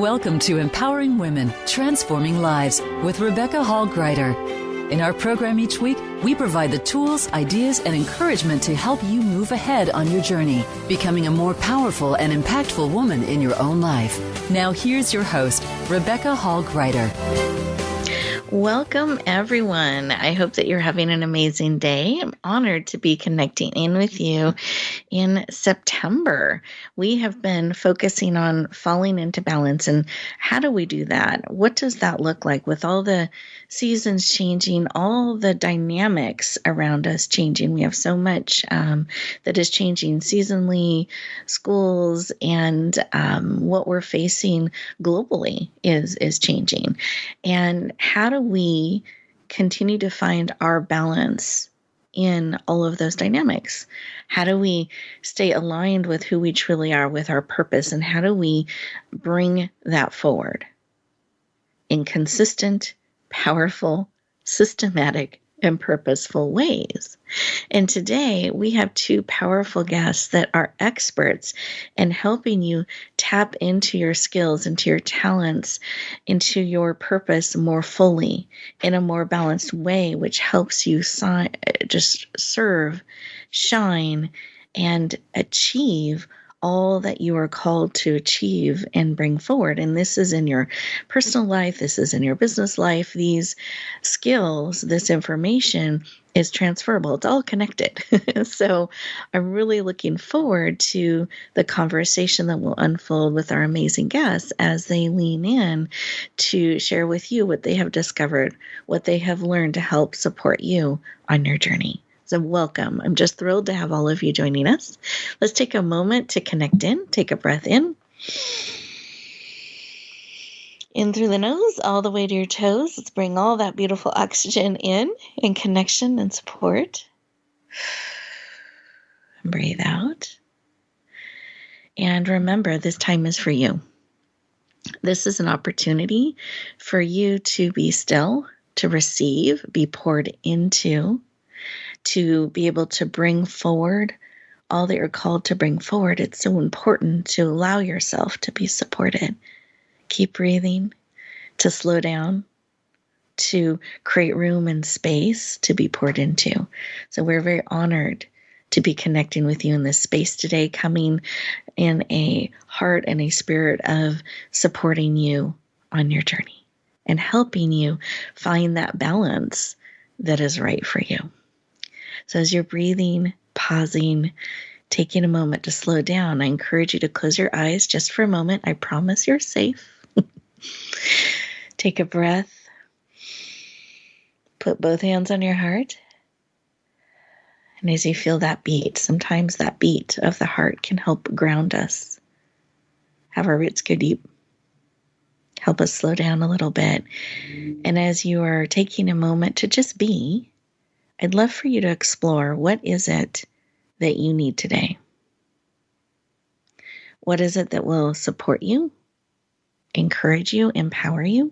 Welcome to Empowering Women, Transforming Lives with Rebecca Hall Gruyter. In our program each week, we provide the tools, ideas, and encouragement to help you move ahead on your journey, becoming a more powerful and impactful woman in your own life. Now here's your host, Rebecca Hall Gruyter. Welcome, everyone. I hope that you're having an amazing day. I'm honored to be connecting in with you in September. We have been focusing on falling into balance. And how do we do that? What does that look like with all the seasons changing, all the dynamics around us changing? We have so much that is changing seasonally, schools, and what we're facing globally is changing. And how do we continue to find our balance in all of those dynamics? How do we stay aligned with who we truly are, with our purpose, and how do we bring that forward in consistent, powerful, systematic, and purposeful ways? And today we have two powerful guests that are experts in helping you tap into your skills, into your talents, into your purpose more fully in a more balanced way, which helps you just serve, shine, and achieve all that you are called to achieve and bring forward. And this is in your personal life, this is in your business life. These skills, this information is transferable. It's all connected. So I'm really looking forward to the conversation that will unfold with our amazing guests as they lean in to share with you what they have discovered, what they have learned to help support you on your journey. So welcome. I'm just thrilled to have all of you joining us. Let's take a moment to connect in. Take a breath in through the nose, all the way to your toes. Let's bring all that beautiful oxygen in connection and support. And breathe out. And remember, this time is for you. This is an opportunity for you to be still, to receive, be poured into, to be able to bring forward all that you're called to bring forward. It's so important to allow yourself to be supported. Keep breathing, to slow down, to create room and space to be poured into. So we're very honored to be connecting with you in this space today, coming in a heart and a spirit of supporting you on your journey and helping you find that balance that is right for you. So as you're breathing, pausing, taking a moment to slow down, I encourage you to close your eyes just for a moment. I promise you're safe. Take a breath. Put both hands on your heart. And as you feel that beat, sometimes that beat of the heart can help ground us, have our roots go deep, help us slow down a little bit. And as you are taking a moment to just be, I'd love for you to explore, what is it that you need today? What is it that will support you, encourage you, empower you?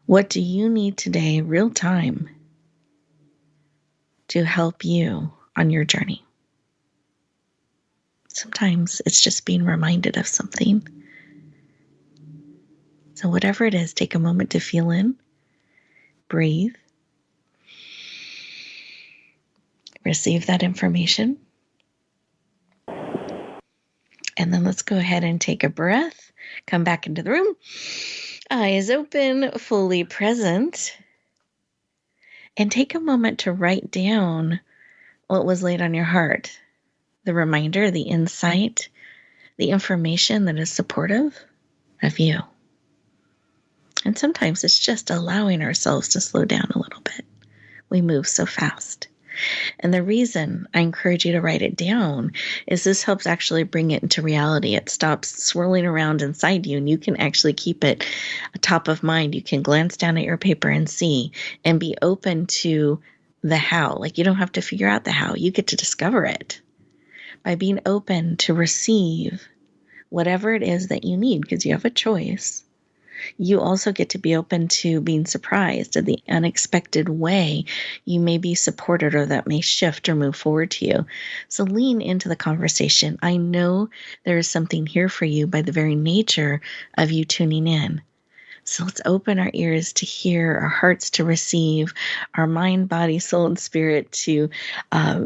What do you need today, real time, to help you on your journey? Sometimes it's just being reminded of something. So whatever it is, take a moment to feel in, breathe, receive that information. And then let's go ahead and take a breath. Come back into the room. Eyes open, fully present. And take a moment to write down what was laid on your heart. The reminder, the insight, the information that is supportive of you. And sometimes it's just allowing ourselves to slow down a little bit. We move so fast. And the reason I encourage you to write it down is this helps actually bring it into reality. It stops swirling around inside you, and you can actually keep it top of mind. You can glance down at your paper and see and be open to the how. Like, you don't have to figure out the how. You get to discover it by being open to receive whatever it is that you need, because you have a choice you also get to be open to being surprised at the unexpected way you may be supported or that may shift or move forward to you. So lean into the conversation. I know there is something here for you by the very nature of you tuning in. So let's open our ears to hear, our hearts to receive, our mind, body, soul, and spirit to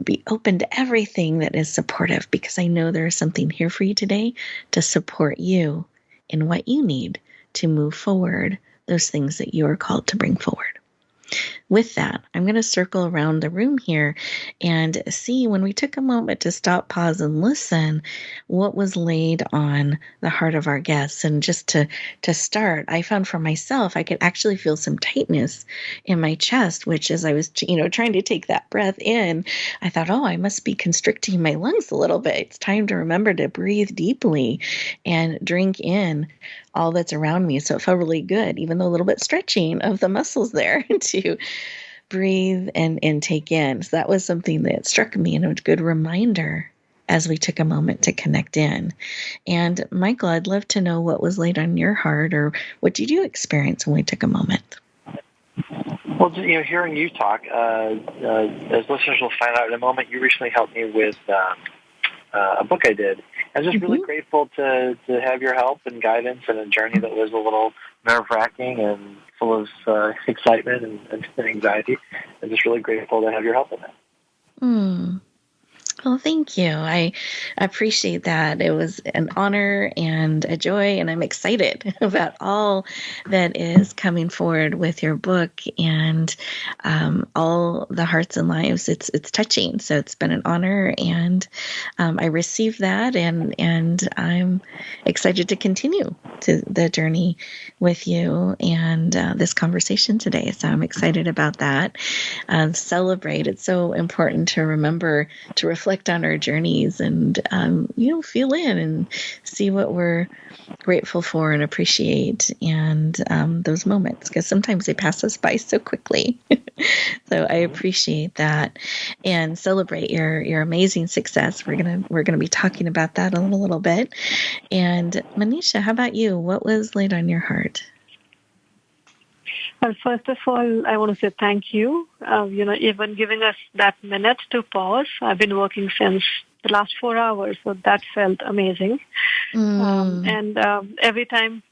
be open to everything that is supportive, because I know there is something here for you today to support you in what you need to move forward, those things that you are called to bring forward. With that, I'm going to circle around the room here and see, when we took a moment to stop, pause, and listen, what was laid on the heart of our guests. And just to start, I found for myself, I could actually feel some tightness in my chest, which, as I was, trying to take that breath in, I thought, oh, I must be constricting my lungs a little bit. It's time to remember to breathe deeply and drink in all that's around me. So it felt really good, even though a little bit stretching of the muscles there to breathe and take in. So that was something that struck me, and a good reminder as we took a moment to connect in. And Michael, I'd love to know what was laid on your heart, or what did you experience when we took a moment? Well, hearing you talk, as listeners will find out in a moment, you recently helped me with a book I did. I was just really grateful to have your help and guidance in a journey that was a little nerve-wracking and full of excitement and anxiety. I'm just really grateful to have your help in that. Well, thank you. I appreciate that. It was an honor and a joy, and I'm excited about all that is coming forward with your book and all the hearts and lives it's touching. So it's been an honor, and I received that, and I'm excited to continue to the journey with you and this conversation today. So I'm excited about that. Celebrate. It's so important to remember to reflect on our journeys and, feel in and see what we're grateful for and appreciate, and those moments, because sometimes they pass us by so quickly. So I appreciate that and celebrate your amazing success. We're gonna be talking about that in a little bit. And Manisha, how about you? What was laid on your heart? Well, first of all, I want to say thank you. Even giving us that minute to pause. I've been working since the last 4 hours, so that felt amazing. Every time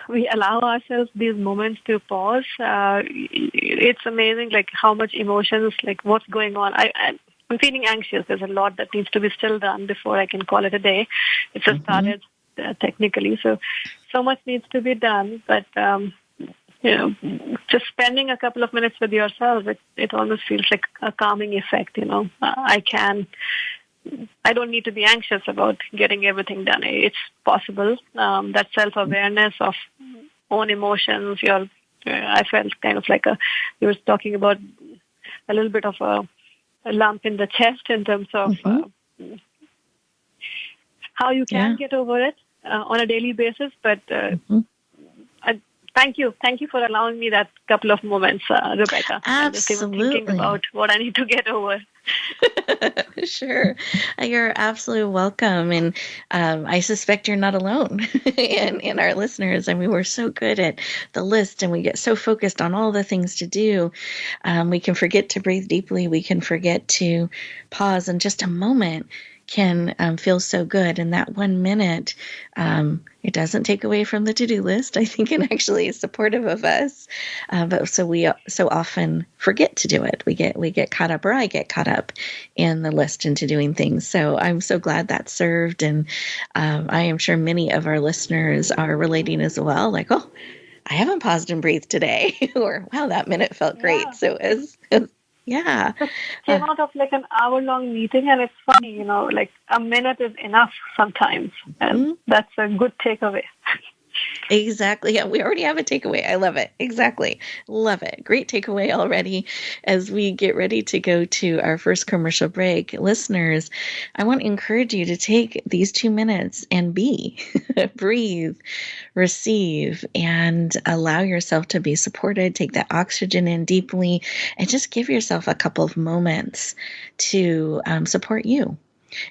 we allow ourselves these moments to pause, it's amazing, like how much emotions, like what's going on. I'm feeling anxious. There's a lot that needs to be still done before I can call it a day. It just started technically, so much needs to be done, but just spending a couple of minutes with yourself, it almost feels like a calming effect. I don't need to be anxious about getting everything done. It's possible. That self-awareness of own emotions. I felt kind of like you were talking about a little bit of a lump in the chest in terms of how you can get over it on a daily basis. But thank you for allowing me that couple of moments, Rebecca. Absolutely. Just even thinking about what I need to get over. Sure. You're absolutely welcome. And I suspect you're not alone in our listeners. I mean, we're so good at the list, and we get so focused on all the things to do. We can forget to breathe deeply. We can forget to pause, and just a moment can feel so good. And that 1 minute, it doesn't take away from the to-do list. I think it actually is supportive of us. But so we so often forget to do it. We get caught up, or I get caught up in the list into doing things. So I'm so glad that served. And I am sure many of our listeners are relating as well. Like, oh, I haven't paused and breathed today. Or, wow, that minute felt great. So yeah. Came out of like an hour-long meeting, and it's funny, like a minute is enough sometimes, and that's a good takeaway. Exactly. Yeah, we already have a takeaway. I love it. Exactly. Love it. Great takeaway already. As we get ready to go to our first commercial break, listeners, I want to encourage you to take these 2 minutes and breathe, receive, and allow yourself to be supported. Take that oxygen in deeply, and just give yourself a couple of moments to support you.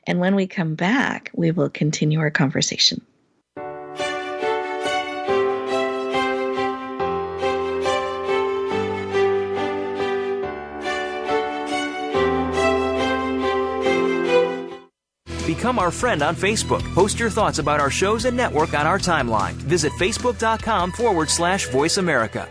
And when we come back, we will continue our conversation. Become our friend on Facebook. Post your thoughts about our shows and network on our timeline. Visit facebook.com/Voice America.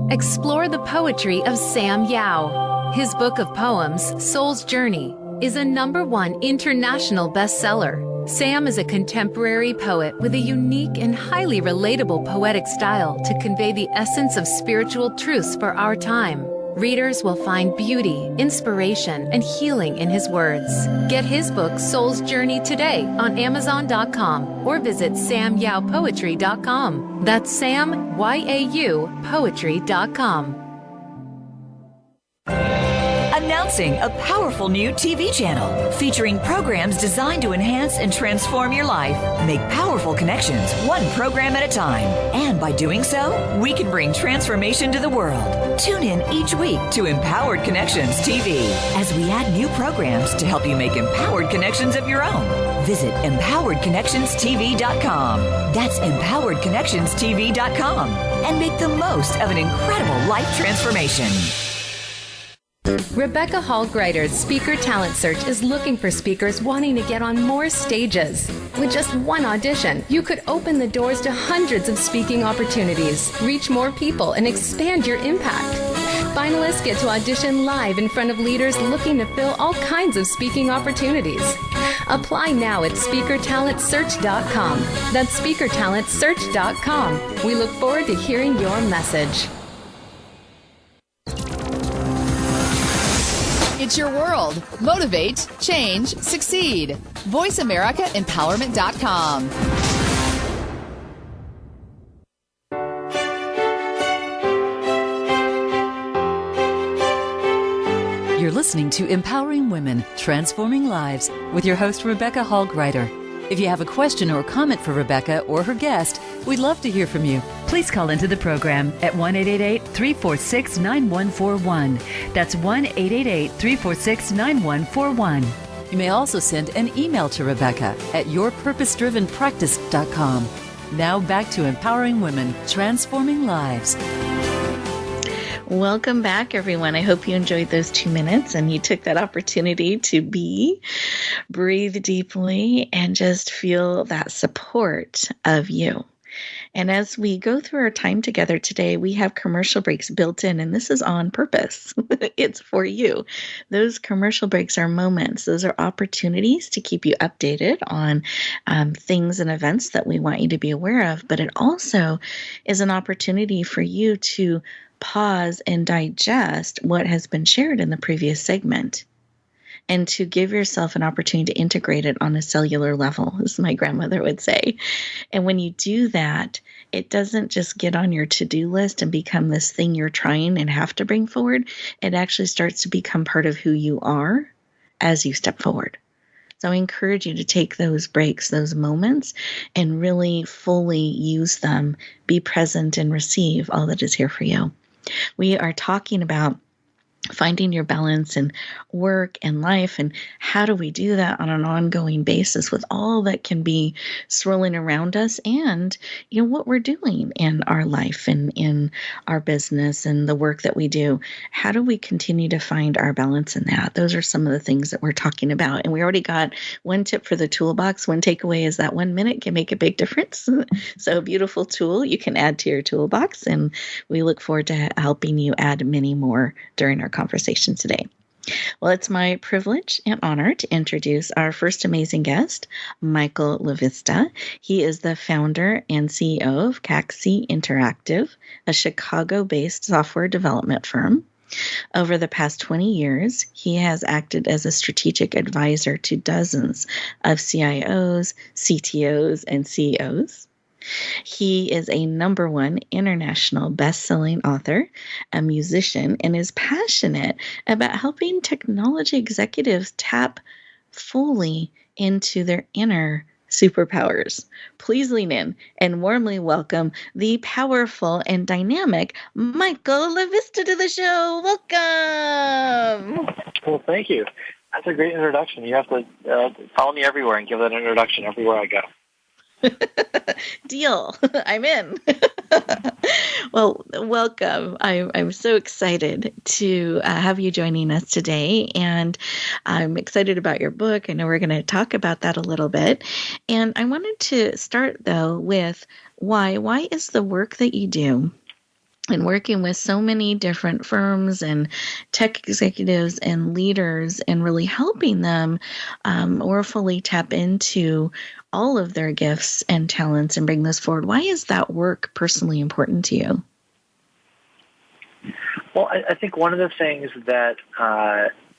Explore the poetry of Sam Yao. His book of poems, Soul's Journey, is a #1 international bestseller. Sam is a contemporary poet with a unique and highly relatable poetic style to convey the essence of spiritual truths for our time. Readers will find beauty, inspiration, and healing in his words. Get his book, Soul's Journey, today on Amazon.com or visit SamYaoPoetry.com. That's Sam, Y-A-U, Poetry.com. Announcing a powerful new TV channel featuring programs designed to enhance and transform your life. Make powerful connections, one program at a time. And by doing so, we can bring transformation to the world. Tune in each week to Empowered Connections TV as we add new programs to help you make empowered connections of your own. Visit EmpoweredConnectionsTV.com. That's EmpoweredConnectionsTV.com. And make the most of an incredible life transformation. Rebecca Hall-Griter's Speaker Talent Search is looking for speakers wanting to get on more stages. With just one audition, you could open the doors to hundreds of speaking opportunities, reach more people, and expand your impact. Finalists get to audition live in front of leaders looking to fill all kinds of speaking opportunities. Apply now at SpeakerTalentSearch.com. That's SpeakerTalentSearch.com. We look forward to hearing your message. It's your world. Motivate, change, succeed. VoiceAmericaEmpowerment.com. You're listening to Empowering Women, Transforming Lives with your host, Rebecca Hall-Griter. If you have a question or comment for Rebecca or her guest, we'd love to hear from you. Please call into the program at 1-888-346-9141. That's 1-888-346-9141. You may also send an email to Rebecca at yourpurposedrivenpractice.com. Now back to Empowering Women, Transforming Lives. Welcome back, everyone. I hope you enjoyed those 2 minutes and you took that opportunity to breathe deeply, and just feel that support of you. And as we go through our time together today, we have commercial breaks built in, and this is on purpose. It's for you. Those commercial breaks are moments. Those are opportunities to keep you updated on things and events that we want you to be aware of. But it also is an opportunity for you to pause and digest what has been shared in the previous segment, and to give yourself an opportunity to integrate it on a cellular level, as my grandmother would say. And when you do that, it doesn't just get on your to-do list and become this thing you're trying and have to bring forward. It actually starts to become part of who you are as you step forward. So I encourage you to take those breaks, those moments, and really fully use them. Be present and receive all that is here for you. We are talking about finding your balance in work and life, and how do we do that on an ongoing basis with all that can be swirling around us, and what we're doing in our life and in our business and the work that we do. How do we continue to find our balance in that? Those are some of the things that we're talking about. And we already got one tip for the toolbox. One takeaway is that 1 minute can make a big difference. So a beautiful tool you can add to your toolbox, and we look forward to helping you add many more during our conversation today. Well, it's my privilege and honor to introduce our first amazing guest, Michael LaVista. He is the founder and CEO of CAXI Interactive, a Chicago-based software development firm. Over the past 20 years, he has acted as a strategic advisor to dozens of CIOs, CTOs, and CEOs. He is a #1 international best-selling author, a musician, and is passionate about helping technology executives tap fully into their inner superpowers. Please lean in and warmly welcome the powerful and dynamic Michael LaVista to the show. Welcome. Well, thank you. That's a great introduction. You have to follow me everywhere and give that introduction everywhere I go. Deal. I'm in. Well, welcome. I'm so excited to have you joining us today, and I'm excited about your book. I know we're going to talk about that a little bit, and I wanted to start though with why. Why is the work that you do, and working with so many different firms and tech executives and leaders, and really helping them more fully tap into all of their gifts and talents and bring this forward. Why is that work personally important to you? Well, I think one of the things that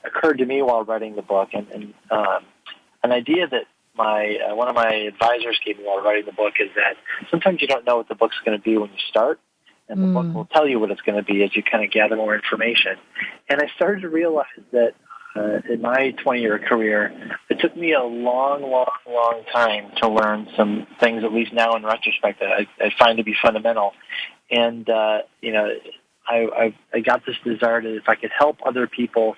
occurred to me while writing the book, and an idea that one of my advisors gave me while writing the book, is that sometimes you don't know what the book's going to be when you start, and the book will tell you what it's going to be as you kind of gather more information. And I started to realize that in my 20-year career, it took me a long time to learn some things, at least now in retrospect, that I find to be fundamental. And, I got this desire that if I could help other people,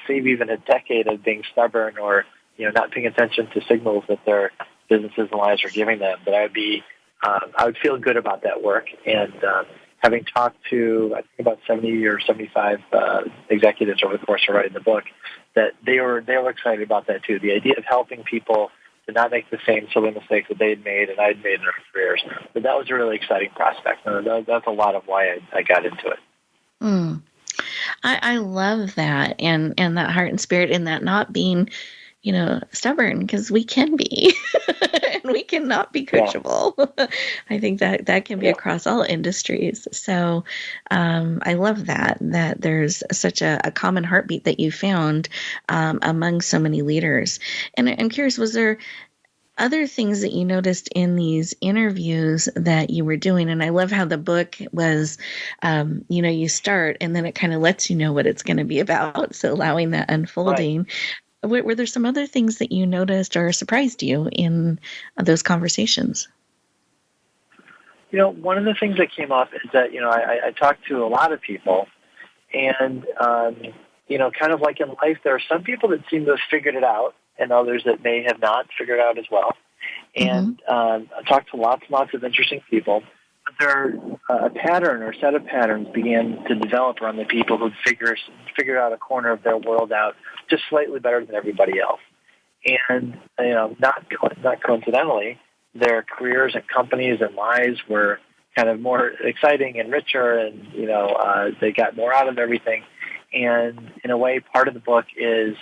save even a decade of being stubborn or, not paying attention to signals that their businesses and lives are giving them, that I would feel good about that work. And having talked to, I think, about 70 or 75 executives over the course of writing the book, that they were excited about that too. The idea of helping people to not make the same silly mistakes that they had made and I'd made in their careers. But that was a really exciting prospect. And that's a lot of why I got into it. I love that, and that heart and spirit, and that not being, stubborn, because we can be, and we cannot be coachable. Yeah. I think that can be across all industries. So I love that there's such a common heartbeat that you found among so many leaders. And I'm curious, was there other things that you noticed in these interviews that you were doing? And I love how the book was, you start and then it kind of lets you know what it's going to be about. So allowing that unfolding. Right. Were there some other things that you noticed or surprised you in those conversations? One of the things that came up is that, I talked to a lot of people, and, kind of like in life, there are some people that seem to have figured it out, and others that may have not figured out as well. And I talked to lots and lots of interesting people. But there, a pattern or set of patterns began to develop around the people who'd figured out a corner of their world out just slightly better than everybody else. And, not coincidentally, their careers and companies and lives were kind of more exciting and richer, and, they got more out of everything. And in a way, part of the book is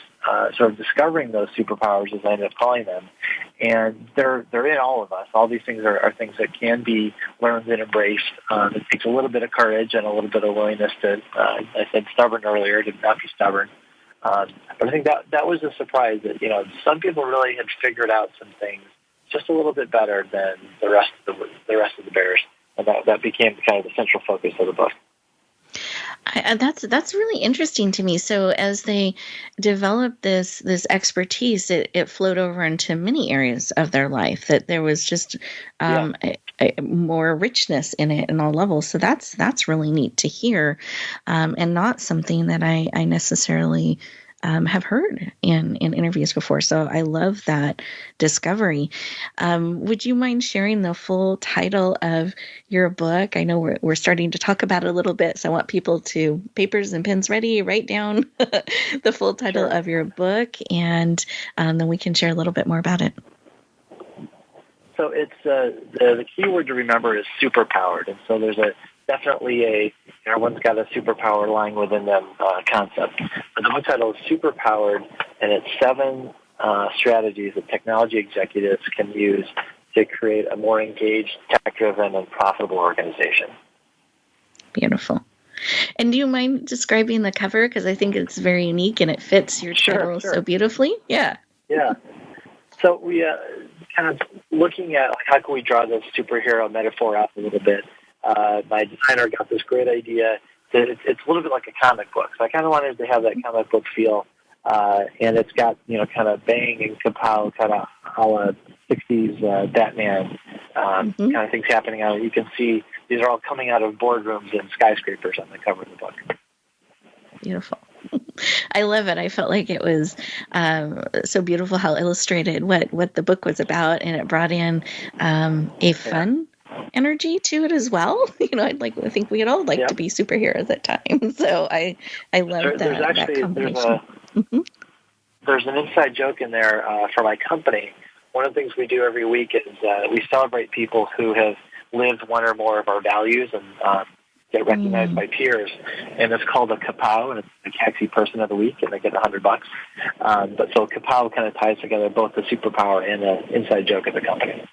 sort of discovering those superpowers, as I ended up calling them. And they're in all of us. All these things are things that can be learned and embraced. It takes a little bit of courage and a little bit of willingness to, I said stubborn earlier, to not be stubborn. But I think that was a surprise that, some people really had figured out some things just a little bit better than the rest of the bears. And that became kind of the central focus of the book. That's really interesting to me. So as they developed this expertise, it flowed over into many areas of their life, that there was just a more richness in it in all levels. So that's really neat to hear, and not something that I necessarily have heard in interviews before. So I love that discovery. Would you mind sharing the full title of your book? I know we're starting to talk about it a little bit, so I want people to, papers and pens ready, write down the full title of your book, and then we can share a little bit more about it. So it's the key word to remember is superpowered, and so there's definitely everyone's got a superpower lying within them concept. But the book title is Superpowered, and it's 7 strategies that technology executives can use to create a more engaged, tech-driven, and profitable organization. Beautiful. And do you mind describing the cover? Because I think it's very unique and it fits your title so beautifully. Yeah. Yeah. So we kind of looking at how can we draw this superhero metaphor out a little bit. My designer got this great idea that it's a little bit like a comic book. So I kind of wanted to have that comic book feel, and it's got, kind of bang and kapow, kind of a la 60s Batman kind of things happening out. You can see these are all coming out of boardrooms and skyscrapers on the cover of the book. Beautiful. I love it. I felt like it was so beautiful how illustrated what the book was about, and it brought in a fun energy to it as well. I think we'd all like to be superheroes at times. So I love that combination. There's an inside joke in there for my company. One of the things we do every week is we celebrate people who have lived one or more of our values and get recognized by peers, and it's called a kapow, and it's the Kaxi Person of the Week, and they get $100. But so kapow kind of ties together both the superpower and an inside joke of the company.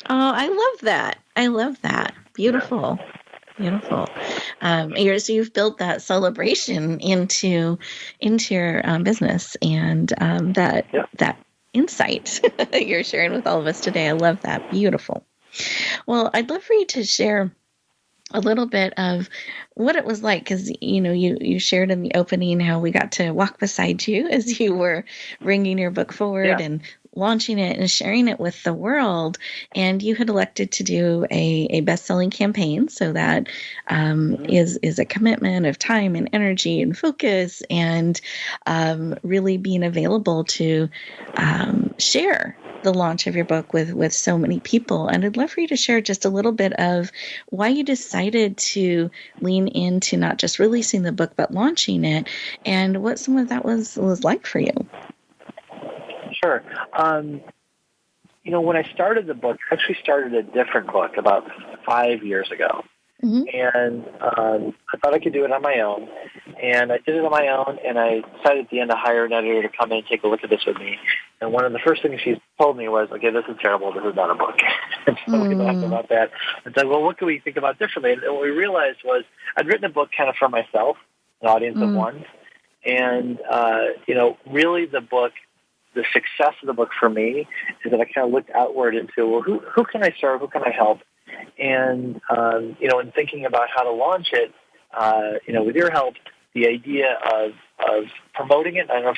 Oh, I love that. I love that. Beautiful. Beautiful. So you've built that celebration into your business, and that insight you're sharing with all of us today. I love that. Beautiful. Well, I'd love for you to share a little bit of what it was like, because you shared in the opening how we got to walk beside you as you were bringing your book forward and launching it and sharing it with the world. And you had elected to do a best-selling campaign, so that is a commitment of time and energy and focus, and really being available to share the launch of your book with so many people. And I'd love for you to share just a little bit of why you decided to lean into not just releasing the book, but launching it, and what some of that was like for you. Sure. When I started the book, I actually started a different book about 5 years ago. And I thought I could do it on my own. And I did it on my own, and I decided at the end to hire an editor to come in and take a look at this with me. And one of the first things she told me was, okay, this is terrible. This is not a book. And so we laughed about that. And said, well, what can we think about differently? And what we realized was I'd written a book kind of for myself, an audience of one. And, really the book, the success of the book for me is that I kind of looked outward into, well, who can I serve? Who can I help? And, in thinking about how to launch it, with your help, the idea of promoting it, I don't know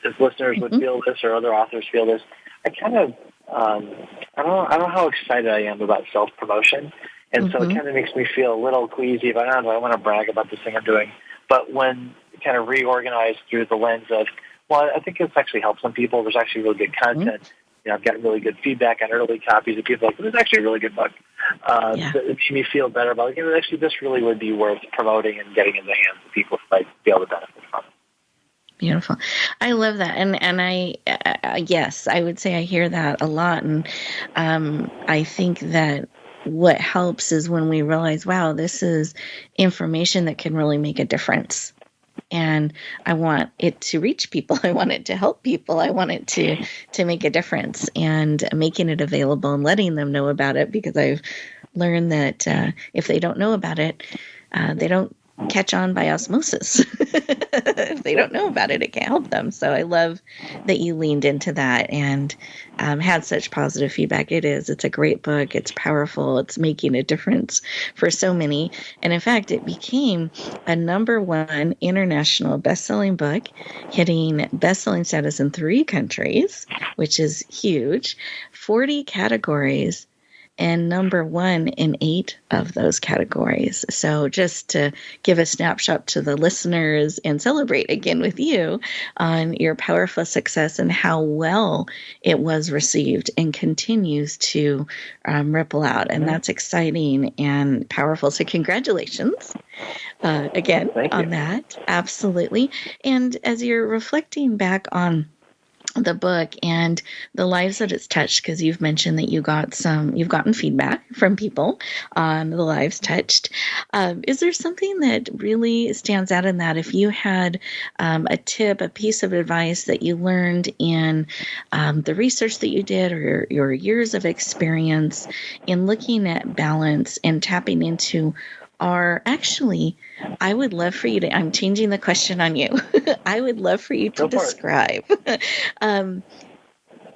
if listeners would feel this or other authors feel this, I kind of, I don't know how excited I am about self-promotion. And so it kind of makes me feel a little queasy if I want to brag about this thing I'm doing. But when kind of reorganized through the lens of, well, I think it's actually helped some people. There's actually really good content. I've gotten really good feedback on early copies of people like, this is actually a really good book. It made me feel better about, actually this really would be worth promoting and getting in the hands of people who might be able to benefit from it. Beautiful. I love that. And I, yes, I would say I hear that a lot. And I think that what helps is when we realize, wow, this is information that can really make a difference. And I want it to reach people. I want it to help people. I want it to make a difference, and making it available and letting them know about it, because I've learned that if they don't know about it, they don't catch on by osmosis. If they don't know about it, it can't help them. So I love that you leaned into that and had such positive feedback. It's a great book. It's powerful. It's making a difference for so many. And in fact, it became a #1 international best-selling book, hitting best-selling status in 3 countries, which is huge, 40 categories, and #1 in 8 of those categories. So just to give a snapshot to the listeners and celebrate again with you on your powerful success and how well it was received and continues to ripple out. And that's exciting and powerful. So congratulations again on that. Absolutely. And as you're reflecting back on the book and the lives that it's touched, because you've mentioned that you've gotten feedback from people on the lives touched. Is there something that really stands out in that? If you had a tip, a piece of advice that you learned in the research that you did, or your years of experience in looking at balance and tapping into I would love for you to, I'm changing the question on you. I would love for you to describe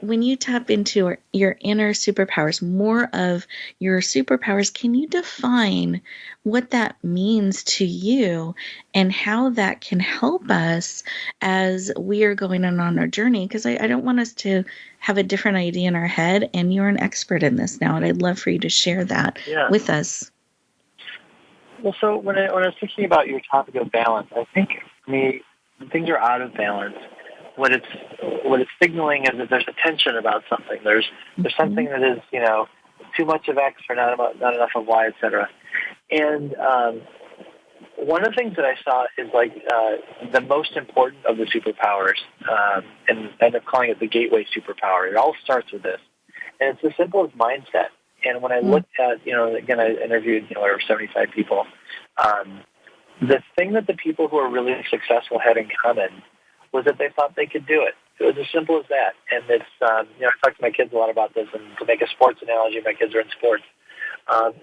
when you tap into your inner superpowers, more of your superpowers, can you define what that means to you and how that can help us as we are going on our journey? Because I don't want us to have a different idea in our head, and you're an expert in this now, and I'd love for you to share that with us. Well, so when I was thinking about your topic of balance, I think for me, when things are out of balance, what it's signaling is that there's a tension about something. There's something that is, too much of X or not enough of Y, etc. And one of the things that I saw is like the most important of the superpowers, and I end up calling it the gateway superpower. It all starts with this, and it's as simple as mindset. And when I looked at, again, I interviewed over 75 people. The thing that the people who are really successful had in common was that they thought they could do it. It was as simple as that. And it's, I talk to my kids a lot about this, and to make a sports analogy, my kids are in sports.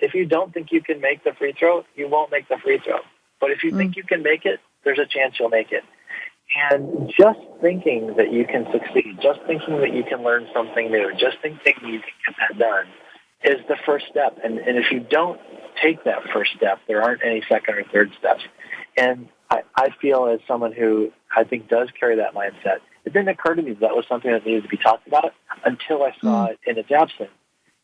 If you don't think you can make the free throw, you won't make the free throw. But if you think you can make it, there's a chance you'll make it. And just thinking that you can succeed, just thinking that you can learn something new, just thinking you can get that done is the first step. And if you don't take that first step, there aren't any second or third steps. And I feel as someone who I think does carry that mindset, it didn't occur to me that was something that needed to be talked about until I saw it in its absence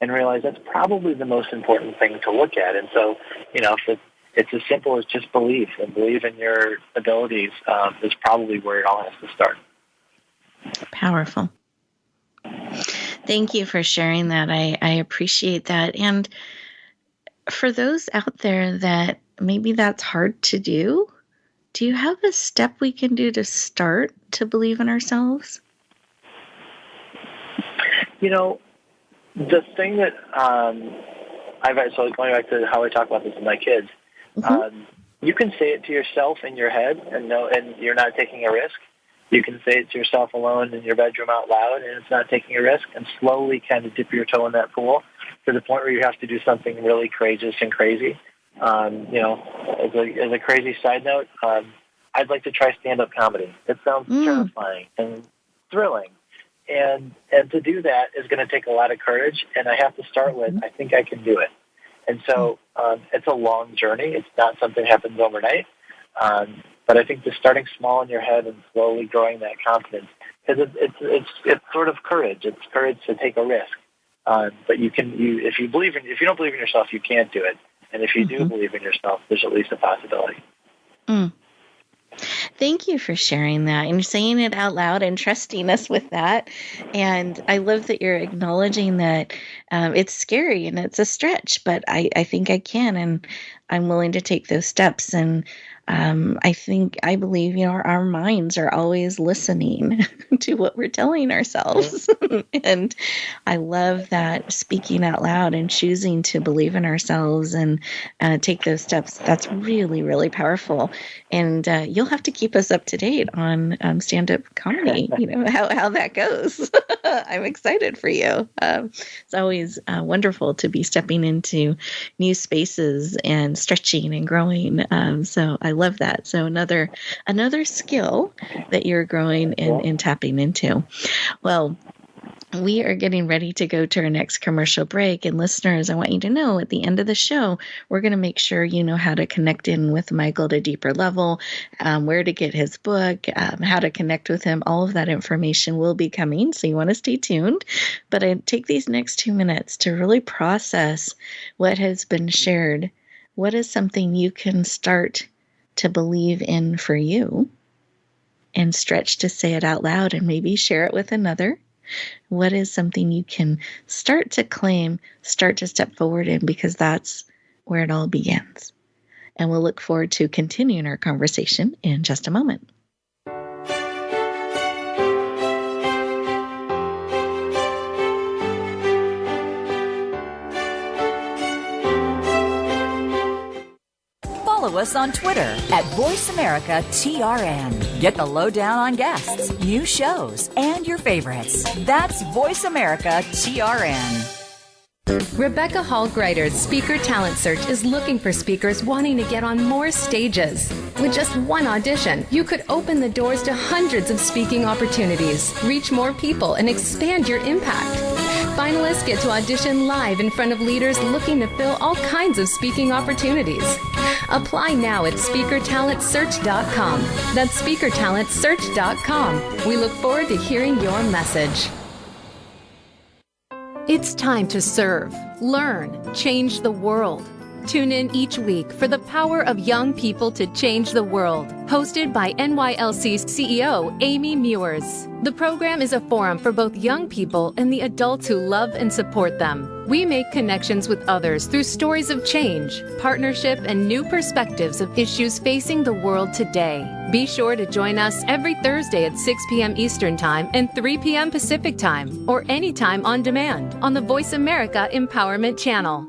and realized that's probably the most important thing to look at. And so, if it's as simple as just believe and believe in your abilities is probably where it all has to start. Powerful. Thank you for sharing that. I appreciate that. And for those out there that maybe that's hard to do you have a step we can do to start to believe in ourselves? The thing that so going back to how I talk about this with my kids, you can say it to yourself in your head and you're not taking a risk. You can say it to yourself alone in your bedroom out loud, and it's not taking a risk, and slowly kind of dip your toe in that pool to the point where you have to do something really courageous and crazy. As a crazy side note, I'd like to try stand-up comedy. It sounds terrifying and thrilling. And to do that is going to take a lot of courage, and I have to start with, I think I can do it. And so it's a long journey. It's not something that happens overnight. But I think just starting small in your head and slowly growing that confidence, because it's sort of courage. It's courage to take a risk. But if you don't believe in yourself, you can't do it. And if you do believe in yourself, there's at least a possibility. Thank you for sharing that and saying it out loud and trusting us with that. And I love that you're acknowledging that it's scary and it's a stretch, but I think I can, and I'm willing to take those steps. And I believe, our minds are always listening to what we're telling ourselves. And I love that speaking out loud and choosing to believe in ourselves and take those steps. That's really, really powerful. And you'll have to keep us up to date on stand-up comedy, how that goes. I'm excited for you. It's always wonderful to be stepping into new spaces and stretching and growing. So I love that. So another skill that you're growing and tapping into. Well, we are getting ready to go to our next commercial break. And listeners, I want you to know at the end of the show, we're going to make sure you know how to connect in with Michael at a deeper level, where to get his book, how to connect with him. All of that information will be coming, so you want to stay tuned. But I take these next 2 minutes to really process what has been shared. What is something you can start to believe in for you and stretch to say it out loud and maybe share it with another? What is something you can start to claim, start to step forward in, because that's where it all begins. And we'll look forward to continuing our conversation in just a moment. Follow us on Twitter at VoiceAmericaTRN. Get the lowdown on guests, new shows, and your favorites. That's VoiceAmericaTRN. Rebecca Hall Greider's Speaker Talent Search is looking for speakers wanting to get on more stages. With just one audition, you could open the doors to hundreds of speaking opportunities, reach more people, and expand your impact. Finalists get to audition live in front of leaders looking to fill all kinds of speaking opportunities. Apply now at SpeakerTalentSearch.com. That's SpeakerTalentSearch.com. We look forward to hearing your message. It's time to serve, learn, change the world. Tune in each week for the power of young people to change the world. Hosted by NYLC's CEO, Amy Mewers. The program is a forum for both young people and the adults who love and support them. We make connections with others through stories of change, partnership, and new perspectives of issues facing the world today. Be sure to join us every Thursday at 6 p.m. Eastern Time and 3 p.m. Pacific Time, or anytime on demand on the Voice America Empowerment Channel.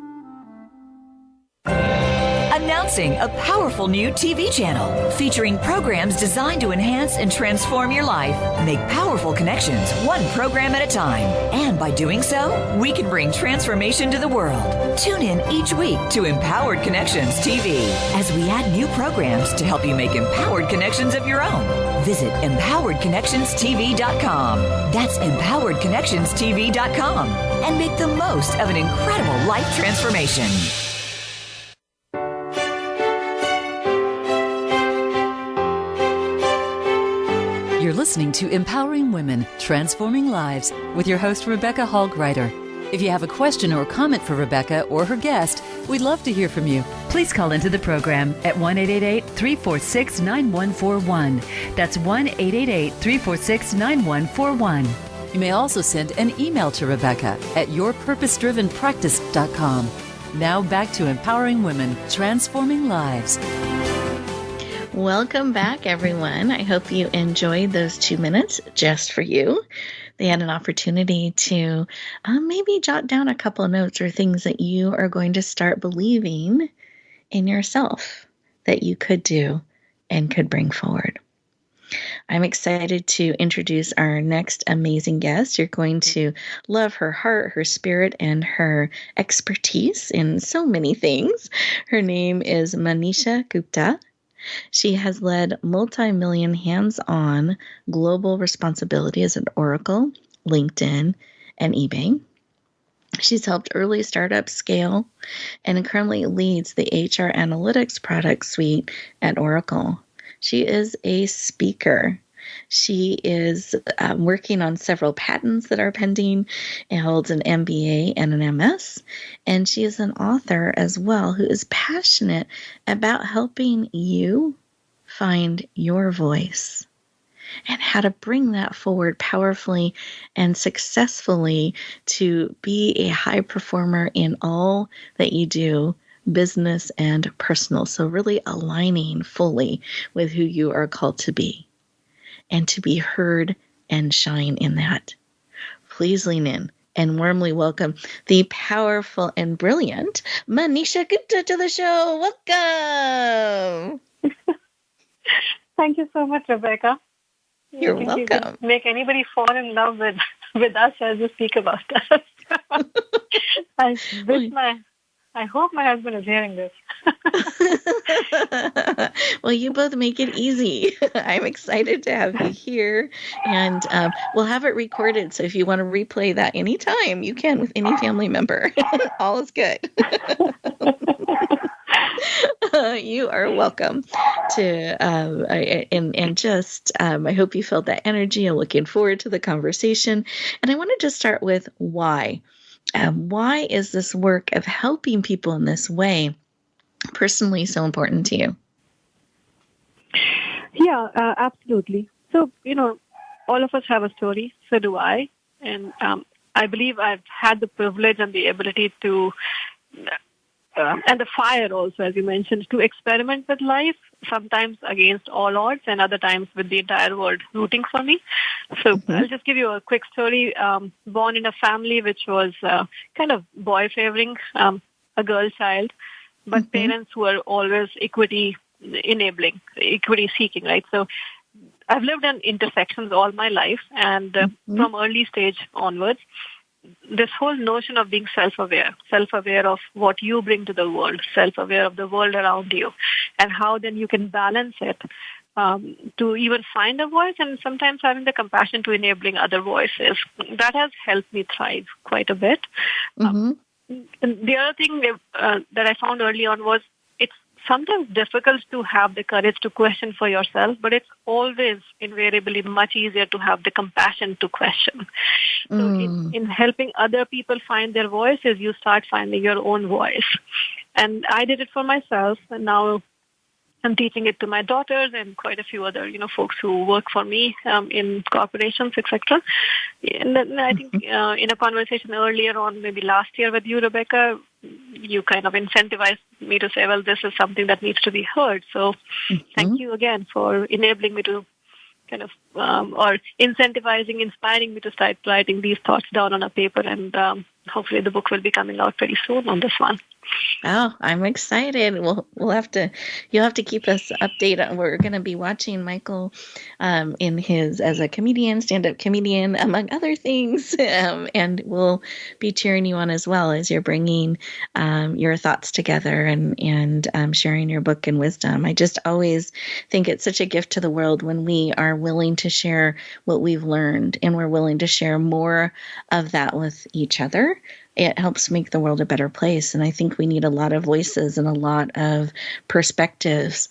Announcing a powerful new TV channel featuring programs designed to enhance and transform your life. Make powerful connections, one program at a time. And by doing so, we can bring transformation to the world. Tune in each week to Empowered Connections TV as we add new programs to help you make empowered connections of your own. Visit empoweredconnectionstv.com. That's empoweredconnectionstv.com. And make the most of an incredible life transformation. You're listening to Empowering Women, Transforming Lives with your host, Rebecca Hall-Gruyter. If you have a question or comment for Rebecca or her guest, we'd love to hear from you. Please call into the program at 1-888-346-9141. That's 1-888-346-9141. You may also send an email to Rebecca at yourpurposedrivenpractice.com. Now back to Empowering Women, Transforming Lives. Welcome back, everyone. I hope you enjoyed those 2 minutes just for you. They had an opportunity to maybe jot down a couple of notes or things that you are going to start believing in yourself that you could do and could bring forward. I'm excited to introduce our next amazing guest. You're going to love her heart, her spirit, and her expertise in so many things. Her name is Manisha Gupta. She has led multi-million hands-on global responsibilities at Oracle, LinkedIn, and eBay. She's helped early startups scale and currently leads the HR Analytics product suite at Oracle. She is a speaker. She is working on several patents that are pending and holds an MBA and an MS. And she is an author as well who is passionate about helping you find your voice and how to bring that forward powerfully and successfully to be a high performer in all that you do, business and personal. So really aligning fully with who you are called to be. And to be heard and shine in that. Please lean in and warmly welcome the powerful and brilliant Manisha Gupta to the show. Welcome. Thank you so much, Rebecca. You're welcome. You can make anybody fall in love with us as you speak about us. I hope my husband is hearing this. Well, you both make it easy. I'm excited to have you here, and we'll have it recorded. So if you want to replay that anytime, you can with any family member. All is good. You are welcome to, I hope you felt that energy. I'm looking forward to the conversation. And I want to just start with why. Why is this work of helping people in this way personally so important to you? Yeah, absolutely. So, all of us have a story. So do I. And I believe I've had the privilege and the ability to, and the fire also, as you mentioned, to experiment with life, sometimes against all odds and other times with the entire world rooting for me. So I'll just give you a quick story. Born in a family which was kind of boy-favoring, a girl child, but parents were always equity enabling, equity seeking, right? So I've lived in intersections all my life, and from early stage onwards, this whole notion of being self-aware of what you bring to the world, self-aware of the world around you, and how then you can balance it to even find a voice, and sometimes having the compassion to enabling other voices. That has helped me thrive quite a bit. And the other thing that I found early on was it's sometimes difficult to have the courage to question for yourself, but it's always invariably much easier to have the compassion to question. So in helping other people find their voices, you start finding your own voice. And I did it for myself, and now I'm teaching it to my daughters and quite a few other, folks who work for me in corporations, etc. And then I think in a conversation earlier on, maybe last year with you, Rebecca, you kind of incentivized me to say, well, this is something that needs to be heard. So thank you again for enabling me to kind of, or incentivizing, inspiring me to start writing these thoughts down on a paper. And hopefully the book will be coming out pretty soon on this one. Oh, I'm excited. You'll have to keep us updated. We're going to be watching Michael in his, as a comedian, stand-up comedian, among other things. And we'll be cheering you on as well as you're bringing your thoughts together and sharing your book and wisdom. I just always think it's such a gift to the world when we are willing to share what we've learned, and we're willing to share more of that with each other. It helps make the world a better place. And I think we need a lot of voices and a lot of perspectives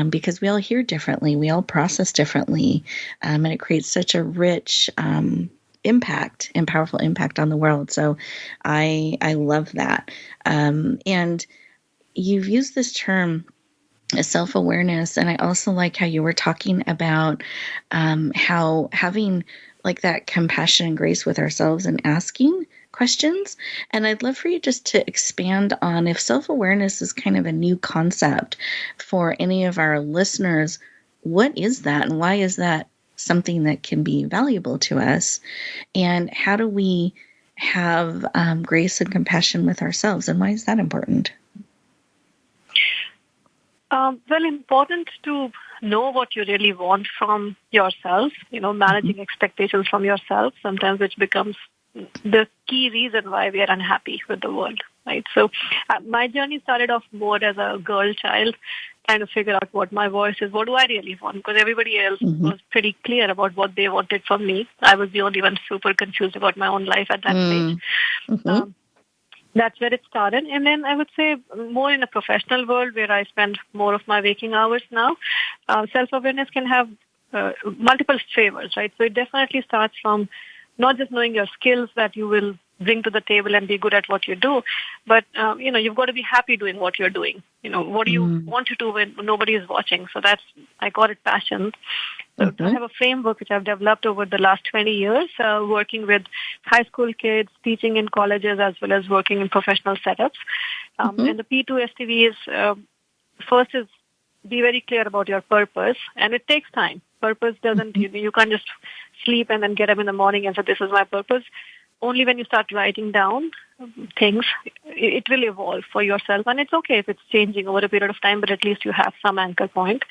because we all hear differently. We all process differently. And it creates such a rich impact and powerful impact on the world. So I love that. And you've used this term, self-awareness. And I also like how you were talking about how having like that compassion and grace with ourselves and asking questions. And I'd love for you just to expand on if self-awareness is kind of a new concept for any of our listeners. What is that, and why is that something that can be valuable to us? And how do we have grace and compassion with ourselves, and why is that important? Well, important to know what you really want from yourself, managing expectations from yourself, sometimes which becomes the key reason why we are unhappy with the world, right? So my journey started off more as a girl child, trying to figure out what my voice is, what do I really want? Because everybody else was pretty clear about what they wanted from me. I was the only one super confused about my own life at that stage. That's where it started. And then I would say more in a professional world where I spend more of my waking hours now, self-awareness can have multiple favors, right? So it definitely starts from not just knowing your skills that you will bring to the table and be good at what you do, but, you've got to be happy doing what you're doing. What do you want to do when nobody is watching? So I call it passion. So I have a framework which I've developed over the last 20 years, working with high school kids, teaching in colleges, as well as working in professional setups. And the P2 STV is, first is be very clear about your purpose, and it takes time. Purpose doesn't, you can't just sleep and then get up in the morning and say, this is my purpose. Only when you start writing down things, it will evolve for yourself. And it's okay if it's changing over a period of time, but at least you have some anchor point.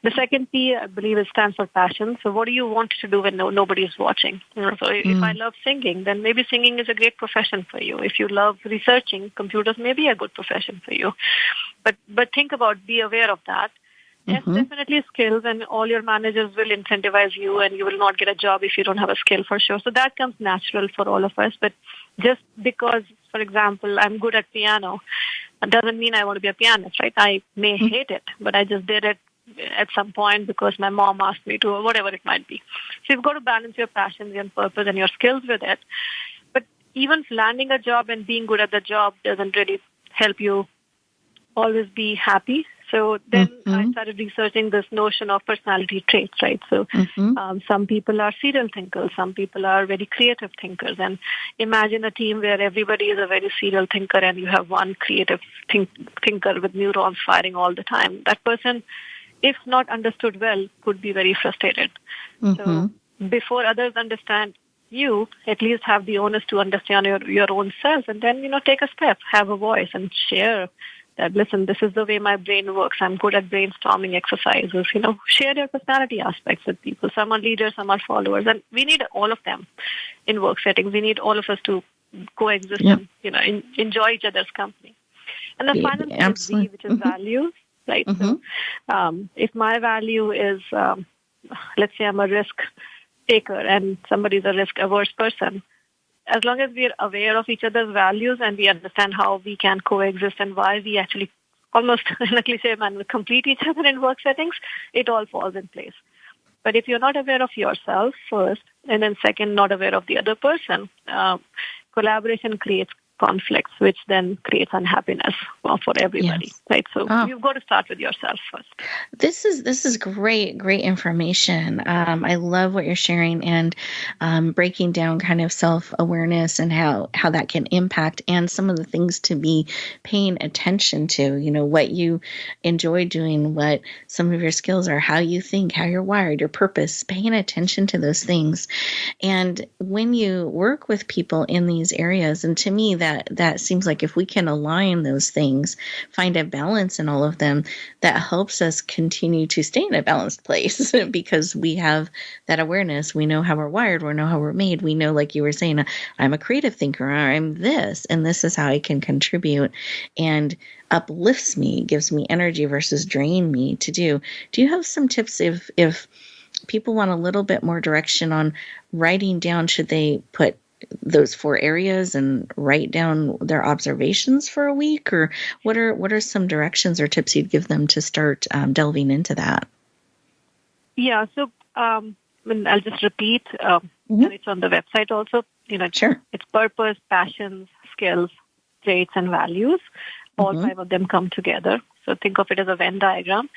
The second P, I believe, it stands for passion. So what do you want to do when nobody is watching? So if I love singing, then maybe singing is a great profession for you. If you love researching, computers may be a good profession for you. But think about, be aware of that. Yes, definitely skills, and all your managers will incentivize you, and you will not get a job if you don't have a skill for sure. So that comes natural for all of us. But just because, for example, I'm good at piano, doesn't mean I want to be a pianist, right? I may hate it, but I just did it at some point because my mom asked me to, or whatever it might be. So you've got to balance your passions and purpose and your skills with it. But even landing a job and being good at the job doesn't really help you always be happy. So then I started researching this notion of personality traits, right? So some people are serial thinkers, some people are very creative thinkers. And imagine a team where everybody is a very serial thinker and you have one creative thinker with neurons firing all the time. That person, if not understood well, could be very frustrated. So before others understand you, at least have the onus to understand your own self, and then, take a step, have a voice, and share that, listen, this is the way my brain works. I'm good at brainstorming exercises. Share your personality aspects with people. Some are leaders, some are followers. And we need all of them in work settings. We need all of us to coexist and, enjoy each other's company. And the final thing is V, which is values, right? So if my value is, let's say I'm a risk taker and somebody's a risk-averse person, as long as we are aware of each other's values and we understand how we can coexist and why we actually almost in a cliche manner complete each other in work settings, it all falls in place. But if you're not aware of yourself first, and then second, not aware of the other person, collaboration creates conflicts, which then creates unhappiness for everybody, right? So you've got to start with yourself first. This is great information. I love what you're sharing and breaking down kind of self-awareness and how that can impact and some of the things to be paying attention to, what you enjoy doing, what some of your skills are, how you think, how you're wired, your purpose, paying attention to those things. And when you work with people in these areas, and to me that seems like if we can align those things, find a balance in all of them, that helps us continue to stay in a balanced place because we have that awareness. We know how we're wired. We know how we're made. We know, like you were saying, I'm a creative thinker, or I'm this, and this is how I can contribute, and uplifts me, gives me energy versus drain me to do. Do you have some tips if people want a little bit more direction on writing down? Should they put those 4 areas and write down their observations for a week, or what are some directions or tips you'd give them to start delving into that? Yeah, so I'll just repeat, and it's on the website also. Sure. It's purpose, passions, skills, traits, and values. All 5 of them come together. So think of it as a Venn diagram.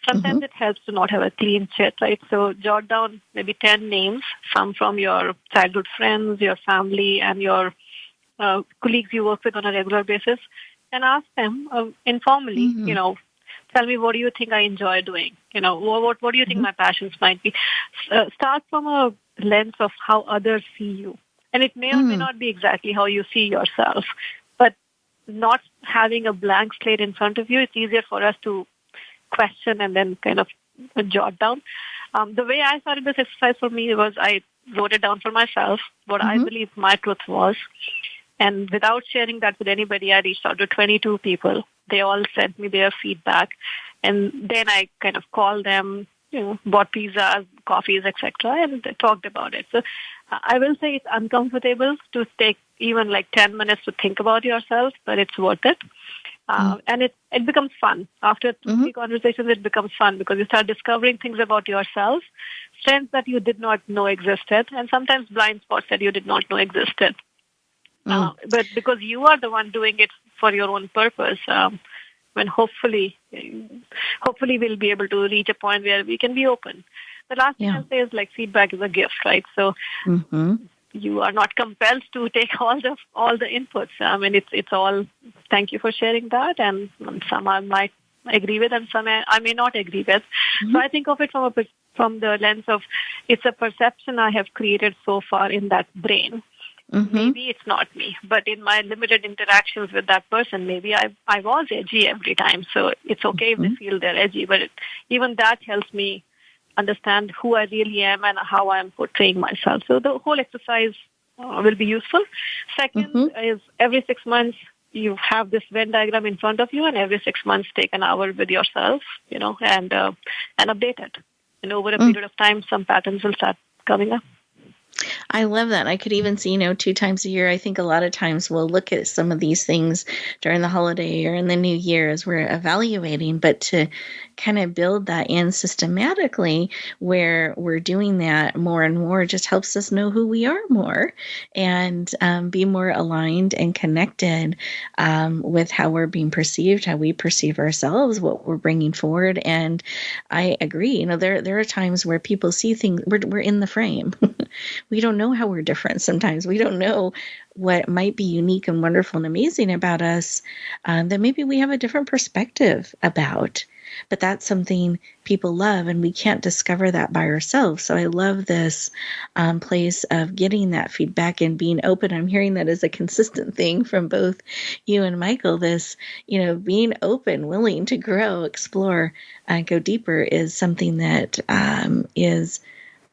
Sometimes it helps to not have a clean sheet, right? So jot down maybe 10 names, some from your childhood friends, your family, and your colleagues you work with on a regular basis, and ask them informally, tell me, what do you think I enjoy doing? What do you think my passions might be? Start from a lens of how others see you. And it may or may not be exactly how you see yourself, but not having a blank slate in front of you, it's easier for us to question and then kind of jot down. The way I started this exercise for me was I wrote it down for myself, what I believe my truth was. And without sharing that with anybody, I reached out to 22 people. They all sent me their feedback. And then I kind of called them, bought pizzas, coffees, etc., and talked about it. So I will say it's uncomfortable to take even like 10 minutes to think about yourself, but it's worth it. And it becomes fun. After 3 conversations, it becomes fun because you start discovering things about yourself, strengths that you did not know existed, and sometimes blind spots that you did not know existed. But because you are the one doing it for your own purpose, when hopefully we'll be able to reach a point where we can be open. The last thing I'll say is like feedback is a gift, right? So you are not compelled to take all the inputs. I mean, it's all thank you for sharing that, and some I might agree with, and some I may not agree with. So I think of it from the lens of it's a perception I have created so far in that brain. Maybe it's not me, but in my limited interactions with that person, maybe I was edgy every time. So it's okay if they feel they're edgy, but even that helps me understand who I really am and how I'm portraying myself. So the whole exercise will be useful. Second is every 6 months you have this Venn diagram in front of you, and every 6 months take an hour with yourself, and update it. And over a period of time, some patterns will start coming up. I love that. I could even see, 2 times a year. I think a lot of times we'll look at some of these things during the holiday or in the new year as we're evaluating, but to kind of build that in systematically where we're doing that more and more just helps us know who we are more and be more aligned and connected with how we're being perceived, how we perceive ourselves, what we're bringing forward. And I agree. There are times where people see things, we're in the frame. We don't know how we're different sometimes. We don't know what might be unique and wonderful and amazing about us that maybe we have a different perspective about. But that's something people love, and we can't discover that by ourselves. So I love this place of getting that feedback and being open. I'm hearing that as a consistent thing from both you and Michael. This, being open, willing to grow, explore, go deeper is something that is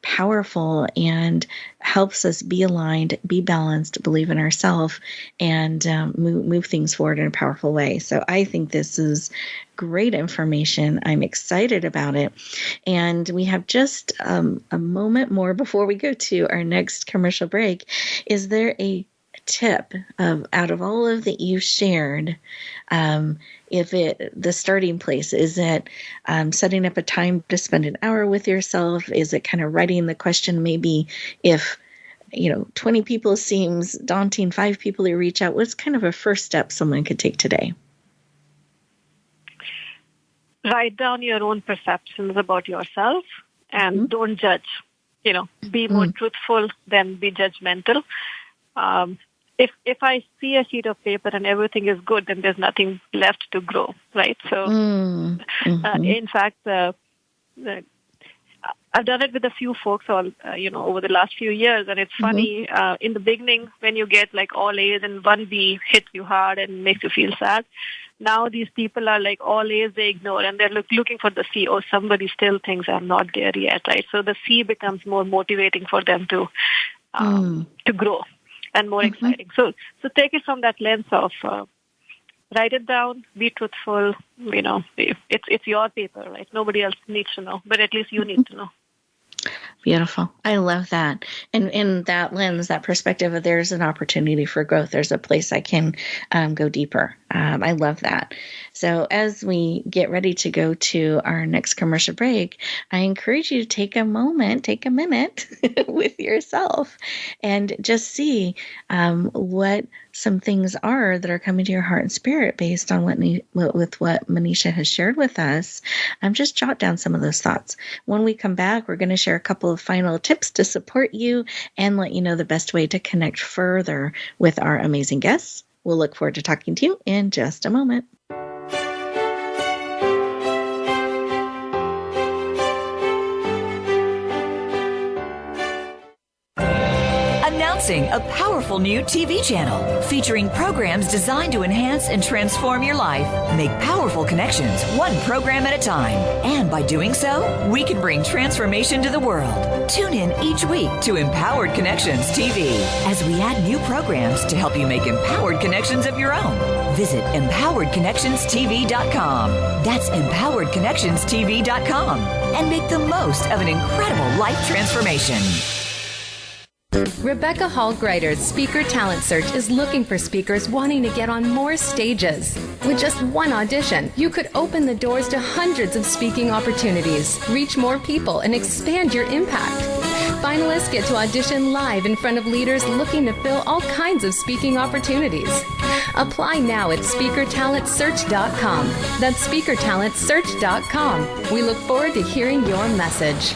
powerful and helps us be aligned, be balanced, believe in ourselves, and move things forward in a powerful way. So I think this is great information. I'm excited about it. And we have just a moment more before we go to our next commercial break. Is there a tip out of all of that you shared, the starting place, is it setting up a time to spend an hour with yourself? Is it kind of writing the question, maybe if 20 people seems daunting, 5 people to reach out. What's kind of a first step someone could take today? Write down your own perceptions about yourself and don't judge. Be more truthful than be judgmental. If I see a sheet of paper and everything is good, then there's nothing left to grow, right? So, in fact, I've done it with a few folks over the last few years, and it's funny. In the beginning, when you get like all A's and one B hits you hard and makes you feel sad. Now these people are like all A's they ignore, and they're looking for the C. Oh, somebody still thinks I'm not there yet, right? So the C becomes more motivating for them to grow and more exciting. So take it from that lens of write it down, be truthful. It's your paper, right? Nobody else needs to know, but at least you need to know. Beautiful. I love that. And in that lens, that perspective of there's an opportunity for growth. There's a place I can go deeper. I love that. So as we get ready to go to our next commercial break, I encourage you to take a minute with yourself and just see what some things are that are coming to your heart and spirit based on what Manisha has shared with us. Just jot down some of those thoughts. When we come back, we're going to share a couple of final tips to support you and let you know the best way to connect further with our amazing guests. We'll look forward to talking to you in just a moment. Announcing a powerful new TV channel featuring programs designed to enhance and transform your life. Make powerful connections, one program at a time. And by doing so, we can bring transformation to the world. Tune in each week to Empowered Connections TV as we add new programs to help you make empowered connections of your own. Visit empoweredconnectionstv.com. That's empoweredconnectionstv.com. And make the most of an incredible life transformation. Rebecca Hall-Griter's Speaker Talent Search is looking for speakers wanting to get on more stages. With just one audition, you could open the doors to hundreds of speaking opportunities, reach more people, and expand your impact. Finalists get to audition live in front of leaders looking to fill all kinds of speaking opportunities. Apply now at SpeakerTalentSearch.com. That's SpeakerTalentSearch.com. We look forward to hearing your message.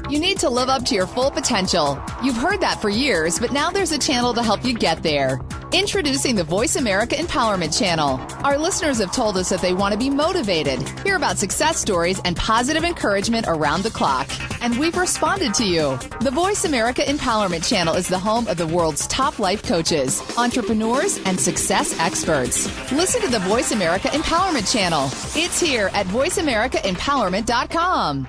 You need to live up to your full potential. You've heard that for years, but now there's a channel to help you get there. Introducing the Voice America Empowerment Channel. Our listeners have told us that they want to be motivated, hear about success stories, and positive encouragement around the clock. And we've responded to you. The Voice America Empowerment Channel is the home of the world's top life coaches, entrepreneurs, and success experts. Listen to the Voice America Empowerment Channel. It's here at voiceamericaempowerment.com.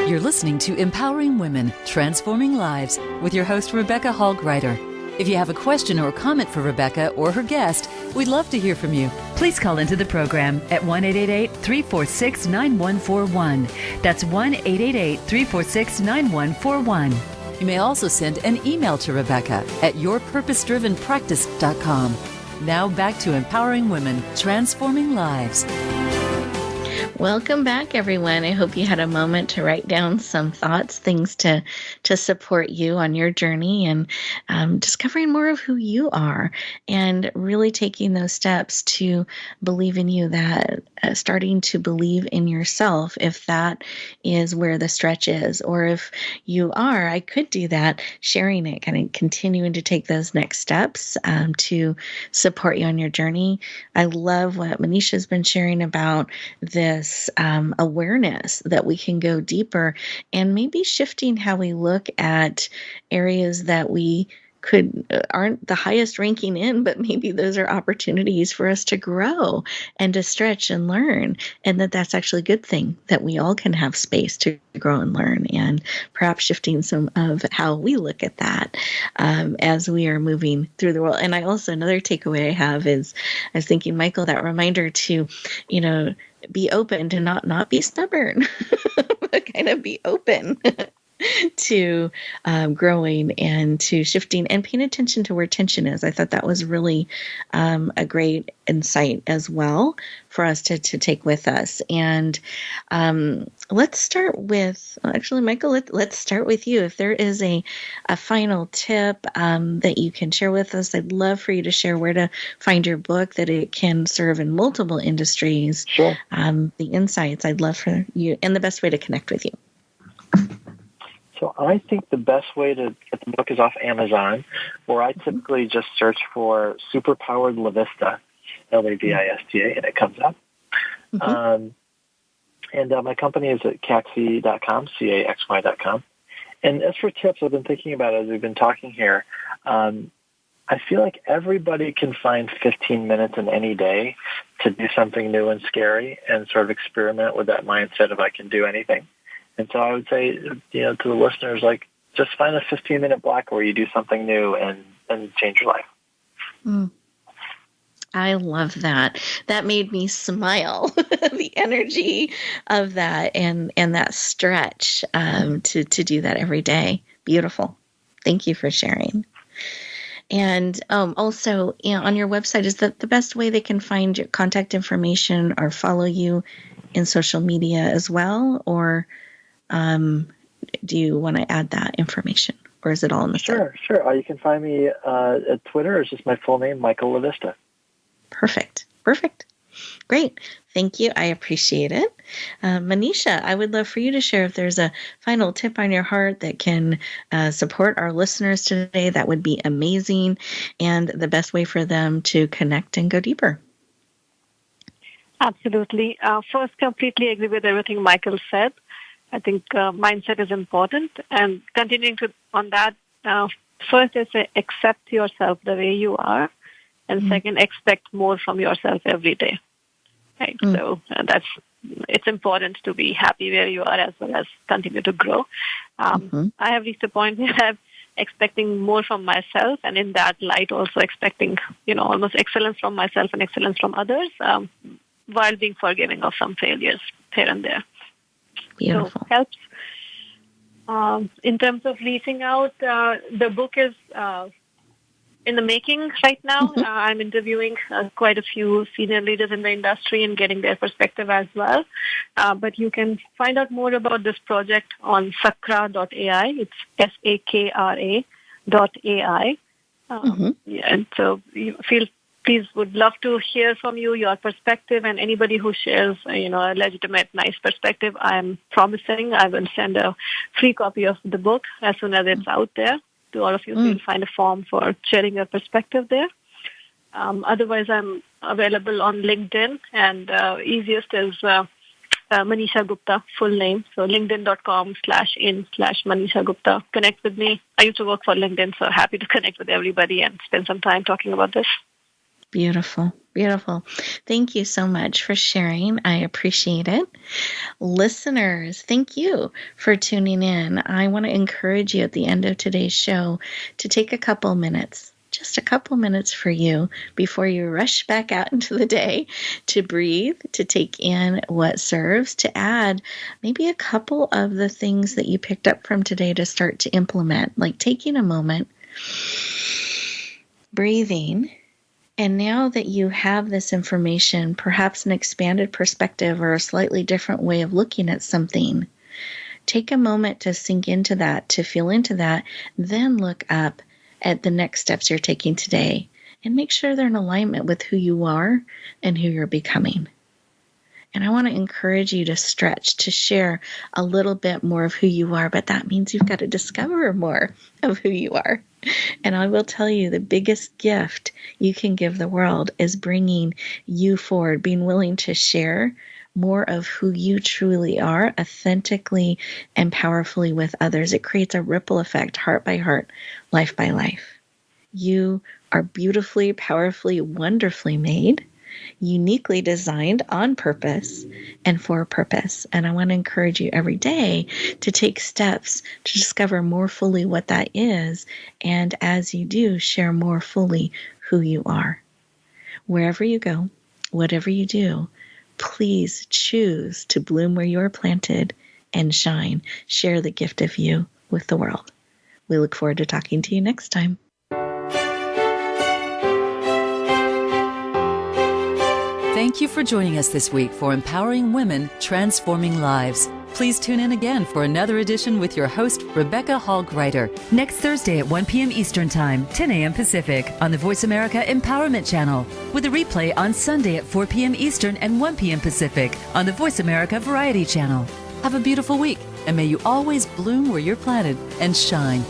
You're listening to Empowering Women, Transforming Lives with your host, Rebecca Hall-Griter. If you have a question or comment for Rebecca or her guest, we'd love to hear from you. Please call into the program at 1-888-346-9141. That's 1-888-346-9141. You may also send an email to Rebecca at yourpurposedrivenpractice.com. Now back to Empowering Women, Transforming Lives. Welcome back, everyone. I hope you had a moment to write down some thoughts, things to support you on your journey and discovering more of who you are and really taking those steps to believe in you, that starting to believe in yourself, if that is where the stretch is, or if you are, I could do that, sharing it, kind of continuing to take those next steps to support you on your journey. I love what Manisha's been sharing about this awareness that we can go deeper and maybe shifting how we look at areas that we aren't the highest ranking in, but maybe those are opportunities for us to grow and to stretch and learn, and that's actually a good thing, that we all can have space to grow and learn, and perhaps shifting some of how we look at that as we are moving through the world. And I also, another takeaway I have is, I was thinking, Michael, that reminder to, be open, to not be stubborn, but kind of be open to growing and to shifting and paying attention to where tension is. I thought that was really a great insight as well for us to take with us. And let's start with, actually, Michael, let's start with you. If there is a final tip that you can share with us, I'd love for you to share where to find your book, that it can serve in multiple industries. Sure. The insights, I'd love for you, and the best way to connect with you. So I think the best way to get the book is off Amazon, where I typically just search for Superpowered LaVista, LAVISTA, and it comes up. And my company is at caxy.com, CAXY.com. And as for tips, I've been thinking about it as we've been talking here. I feel like everybody can find 15 minutes in any day to do something new and scary and sort of experiment with that mindset of I can do anything. And so I would say, to the listeners, like, just find a 15-minute block where you do something new and change your life. I love that. That made me smile. The energy of that and that stretch to do that every day. Beautiful. Thank you for sharing. And also, on your website, is that the best way they can find your contact information or follow you in social media as well? Or do you want to add that information, or is it all in the site? Sure. You can find me at Twitter. It's just my full name, Michael LaVista. Perfect. Great. Thank you. I appreciate it. Manisha, I would love for you to share if there's a final tip on your heart that can support our listeners today. That would be amazing, and the best way for them to connect and go deeper. Absolutely. First, completely agree with everything Michael said. I think mindset is important, and continuing on that, first is accept yourself the way you are, and second, expect more from yourself every day. Right. So it's important to be happy where you are as well as continue to grow. I have reached a point where I'm expecting more from myself, and in that light, also expecting almost excellence from myself and excellence from others, while being forgiving of some failures here and there. Beautiful. So helps. In terms of reaching out, the book is in the making right now. I'm interviewing quite a few senior leaders in the industry and getting their perspective as well. But you can find out more about this project on sakra.ai. It's SAKRA.ai. And so please would love to hear from you, your perspective, and anybody who shares, a legitimate, nice perspective. I'm promising I will send a free copy of the book as soon as it's out there to all of you. So you'll find a form for sharing your perspective there. Otherwise, I'm available on LinkedIn, and easiest is Manisha Gupta, full name. So linkedin.com/in/Manisha Gupta. Connect with me. I used to work for LinkedIn, so happy to connect with everybody and spend some time talking about this. Beautiful. Thank you so much for sharing. I appreciate it. Listeners, thank you for tuning in. I want to encourage you at the end of today's show to take a couple minutes, just a couple minutes for you before you rush back out into the day, to breathe, to take in what serves, to add maybe a couple of the things that you picked up from today to start to implement, like taking a moment, breathing. And now that you have this information, perhaps an expanded perspective or a slightly different way of looking at something, take a moment to sink into that, to feel into that, then look up at the next steps you're taking today and make sure they're in alignment with who you are and who you're becoming. And I want to encourage you to stretch, to share a little bit more of who you are, but that means you've got to discover more of who you are. And I will tell you, the biggest gift you can give the world is bringing you forward, being willing to share more of who you truly are authentically and powerfully with others. It creates a ripple effect, heart by heart, life by life. You are beautifully, powerfully, wonderfully made, uniquely designed on purpose and for a purpose. And I want to encourage you every day to take steps to discover more fully what that is. And as you do, share more fully who you are. Wherever you go, whatever you do, please choose to bloom where you are planted and shine. Share the gift of you with the world. We look forward to talking to you next time. Thank you for joining us this week for Empowering Women, Transforming Lives. Please tune in again for another edition with your host, Rebecca Hall-Gruyter, next Thursday at 1 p.m. Eastern Time, 10 a.m. Pacific, on the Voice America Empowerment Channel, with a replay on Sunday at 4 p.m. Eastern and 1 p.m. Pacific on the Voice America Variety Channel. Have a beautiful week, and may you always bloom where you're planted and shine.